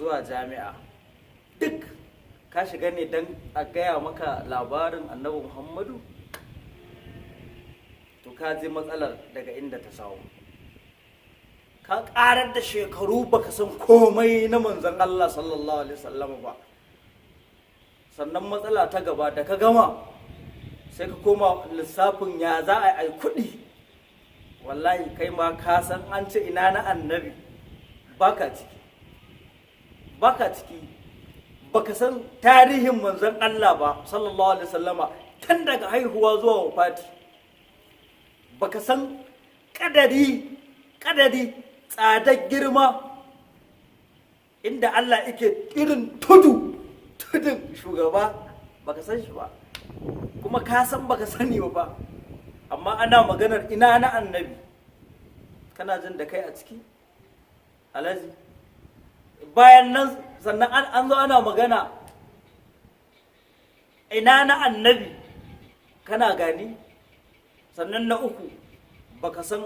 zuwa jami'a duk ka shiga ne don a gaya maka labarin annabi Muhammadu, to ka je matsalar daga inda ta samu. Ka ƙarar da shekaru baka san komai na manzon Allah sallallahu alaihi wasallam ba. Sannan matsala ta gaba da ka gama sai ka koma lissafin ya za a yi kuɗi. Wallahi kai ma ka san an ce ina na annabi, baka ciki baka san tarihin manzon Allah ba sallallahu alaihi wasallama tun daga haihuwa zuwa wafati. Baka san kadari tsadar girma inda Allah yake irin tudun shugaba, baka san shi ba, kuma ka san baka sani ba, amma ana maganar ina na annabi kana jin da kai a ciki alaji. Bayan nan sannan an zo ana magana ina na annabi kana gani. Sannan na uku baka san